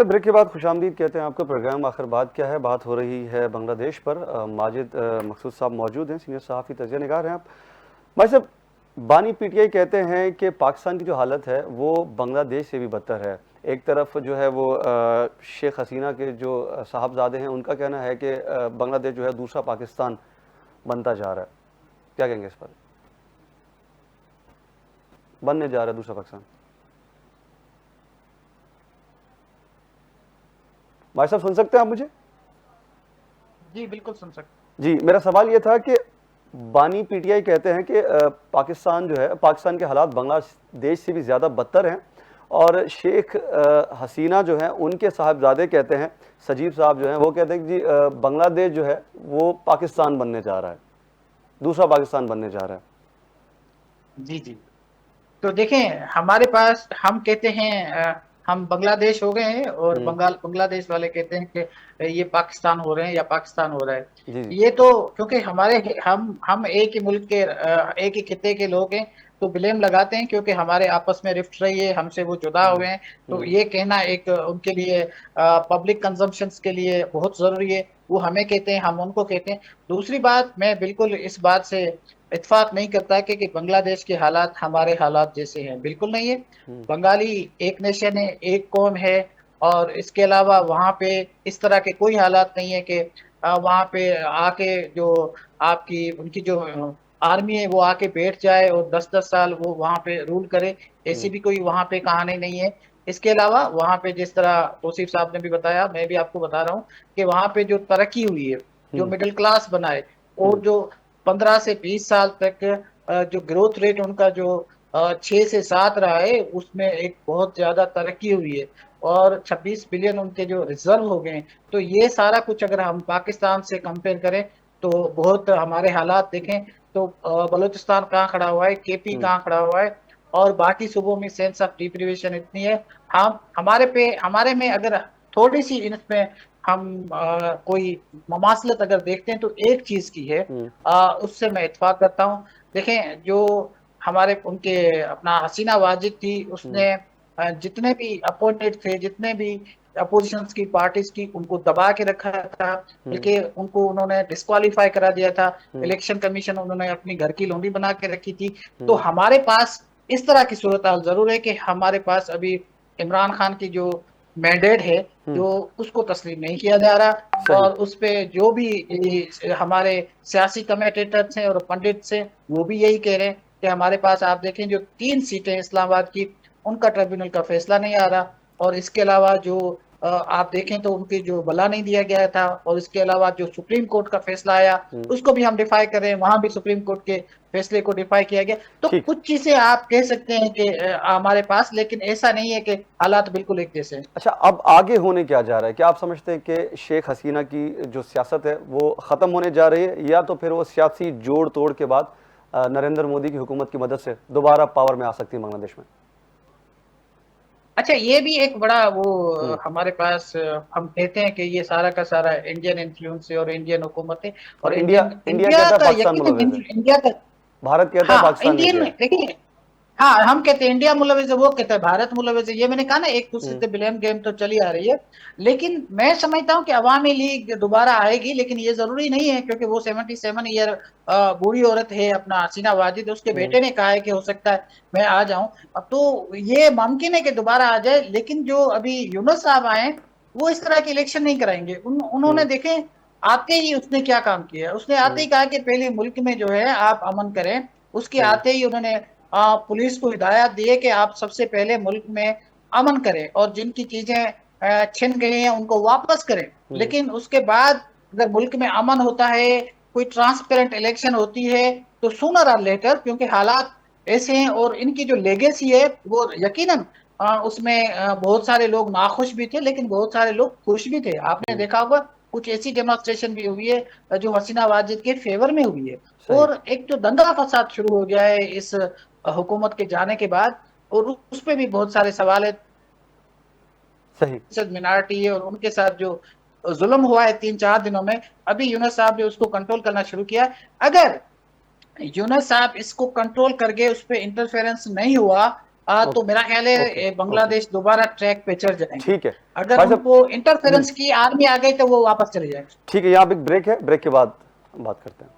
Break के बाद खुशामदीद कहते हैं आपका प्रोग्राम। आखिर बात क्या है? बात हो रही है बांग्लादेश पर। माजिद मकसूद साहब मौजूद हैं, सीनियर सहाफ़ी तजिया निगार हैं आप। भाई साहब, बानी पीटीआई कहते हैं कि पाकिस्तान की जो हालत है वो बांग्लादेश से भी बदतर है। एक तरफ जो है वो शेख हसीना के जो साहबजादे हैं, उनका कहना है कि बांग्लादेश जो है दूसरा पाकिस्तान बनता जा रहा है। क्या कहेंगे इस पर? बनने जा रहा है दूसरा पाकिस्तान। भाई साहब, सुन सकते हैं आप मुझे? जी बिल्कुल सुन सकते। जी, मेरा सवाल ये था कि बानी पीटीआई कहते हैं कि पाकिस्तान जो है, पाकिस्तान के हालात बांग्लादेश से भी ज़्यादा बदतर हैं। और शेख हसीना जो हैं, उनके साहबजादे कहते हैं, सजीब साहब जो हैं, वो कहते हैं कि जी बांग्लादेश जो है वो पाकिस्तान बनने जा रहा है, दूसरा पाकिस्तान बनने जा रहा है। जी जी। तो देखें, हमारे पास हम कहते हैं हम बांग्लादेश हो गए हैं, और हम्म। बांग्लादेश वाले कहते हैं कि ये पाकिस्तान हो रहे हैं या पाकिस्तान हो रहा है। जी जी। ये तो क्योंकि हमारे हम एक ही मुल्क के एक ही खित्ते के लोग हैं, तो ब्लेम लगाते हैं क्योंकि हमारे आपस में रिफ्ट रही है, हमसे वो जुदा हम्म। हुए हैं। तो हम्म। ये कहना एक उनके लिए पब्लिक कंजम्पशन के लिए बहुत जरूरी है। वो हमें कहते हैं, हम उनको कहते हैं। दूसरी बात, मैं बिल्कुल इस बात से इत्फाक नहीं करता कि बांग्लादेश के हालात हमारे हालात जैसे हैं, बिल्कुल नहीं है। हम्म। बंगाली एक नेशन है, एक कौम है। और इसके अलावा वहाँ पे इस तरह के कोई हालात नहीं है कि वहाँ पे आके जो आपकी उनकी जो आर्मी है वो आके बैठ जाए और 10-10 साल वो वहाँ पे रूल करे। ऐसी हम्म। भी कोई वहाँ पे कहानी नहीं है। इसके अलावा वहाँ पे जिस तरह तौसीफ साहब ने भी बताया, मैं भी आपको बता रहा हूँ कि वहाँ पे जो तरक्की हुई है, जो हम्म। मिडिल क्लास बना है, हम्म। और जो 15 से 20 साल तक जो ग्रोथ रेट उनका जो 6 से 7 रहा है, उसमें एक बहुत ज्यादा तरक्की हुई है। और 26 बिलियन उनके जो रिजर्व हो गए हैं। तो ये सारा कुछ अगर हम पाकिस्तान से कंपेयर करें, तो बहुत हमारे हालात देखें तो बलूचिस्तान कहाँ खड़ा हुआ है, केपी हम्म। कहाँ खड़ा हुआ है, और बाकी सूबों में सेंस ऑफ डिप्रीवेशन इतनी है। हम हमारे में अगर थोड़ी सी इसमें हम कोई ममासलत अगर देखते हैं, तो एक चीज की है। हम्म। उससे मैं इत्फाक करता हूँ। देखें, जो हमारे उनके अपना हसीना वाजिद थी, हम्म। उसने जितने भी अपोनेंट थे, जितने भी अपोजिशन की पार्टीज की, उनको दबा के रखा था, हम्म। बल्कि उनको उन्होंने डिस्क्वालीफाई करा दिया था। हम्म। इलेक्शन कमीशन उन्होंने अपनी घर की लोंडी बना के रखी थी। तो हम्म। हमारे पास इस तरह की सूरत हाल जरूर है कि हमारे पास अभी इमरान खान की जो मैंडेट है, हम्म। जो उसको तस्लीम नहीं किया जा रहा। सही। और उस पे जो भी हमारे सियासी कमेटेटर्स हैं और पंडित हैं, वो भी यही कह रहे हैं कि हमारे पास आप देखें, जो 3 सीटें इस्लामाबाद की, उनका ट्रिब्यूनल का फैसला नहीं आ रहा। और इसके अलावा जो आप देखें तो उनकी जो बला नहीं दिया गया था, और इसके अलावा जो सुप्रीम कोर्ट का फैसला आया, हम्म। उसको भी हम डिफाई कर रहे हैं, वहां भी सुप्रीम कोर्ट के फैसले को डिफाई किया गया। तो ठीक। कुछ चीजें आप कह सकते हैं कि हमारे पास, लेकिन ऐसा नहीं है कि हालात बिल्कुल एक जैसे हैं। अच्छा, अब आगे होने क्या जा रहा है? क्या आप समझते हैं कि शेख हसीना की जो सियासत है वो ख़त्म होने जा रही है, या तो फिर वो सियासी जोड़ तोड़ के बाद नरेंद्र मोदी की हुकूमत की मदद से दोबारा पावर में आ सकती है बांग्लादेश में? अच्छा, ये भी एक बड़ा वो हम्म। हमारे पास हम कहते हैं कि ये सारा का सारा इंडियन इन्फ्लुएंस है और इंडियन हुकूमत है। और और इंडिया इंडियन इंडिया इंडिया कहता है का पाकिस्तान यकीन मुलविस है। इंडिया का। भारत कहता है हाँ, पाकिस्तान ने इंडियन किया में है। देखिए। हाँ, हम कहते हैं इंडिया मुलविस है, वो कहता है भारत मुलविस है। ये मैंने कहा ना, एक दूसरे हम्म। से ब्लेम गेम तो चली आ रही है। लेकिन मैं समझता हूँ कि अवामी लीग दोबारा आएगी, लेकिन ये जरूरी नहीं है, क्योंकि वो 77 ईयर बूढ़ी औरत है, अपना हसीना वाजिद, उसके हम्म। बेटे ने कहा है कि हो सकता है मैं आ जाऊं। अब तो ये मुमकिन है कि दोबारा आ जाए, लेकिन जो अभी यूनुस साहब आए, वो इस तरह के इलेक्शन नहीं कराएंगे। उन्होंने हम्म। देखे, आते ही उसने क्या काम किया। उसने आते हम्म। ही कहा कि पहले मुल्क में जो है आप अमन करें। उसके सही। आते ही उन्होंने पुलिस को हिदायत दी है कि आप सबसे पहले मुल्क में अमन करें, और जिनकी चीजें छिन गई हैं उनको वापस करें। हम्म। लेकिन उसके बाद अगर मुल्क में अमन होता है, कोई ट्रांसपेरेंट इलेक्शन होती है, तो सूनर और लेटर, क्योंकि हालात ऐसे हैं और इनकी जो लेगेसी है वो यकीनन उसमें बहुत सारे लोग नाखुश भी थे, लेकिन बहुत सारे लोग खुश भी थे। आपने हम्म। देखा होगा, कुछ ऐसी डेमोन्स्ट्रेशन भी हुई है जो हसीना वाजिद के फेवर में हुई है। सही। और एक जो दंगा फसाद शुरू हो गया है इस हुकूमत के जाने के बाद, और उस पे भी बहुत सारे सवाल है। सही। मिनारिटी है और उनके साथ जो जुल्म हुआ है 3-4 दिनों में, अभी यूनुस साहब ने उसको कंट्रोल करना शुरू किया। अगर यूनुस साहब इसको कंट्रोल करके उस पर इंटरफेरेंस नहीं हुआ, तो मेरा ख्याल है बांग्लादेश दोबारा ट्रैक पे चढ़ जाएंगे। ठीक है अगर भाई साहब। उनको इंटरफेरेंस की आर्मी आ गई तो वो वापस चले जाएंगे। ठीक है, यहाँ पे एक ब्रेक है, ब्रेक के बाद बात करते हैं।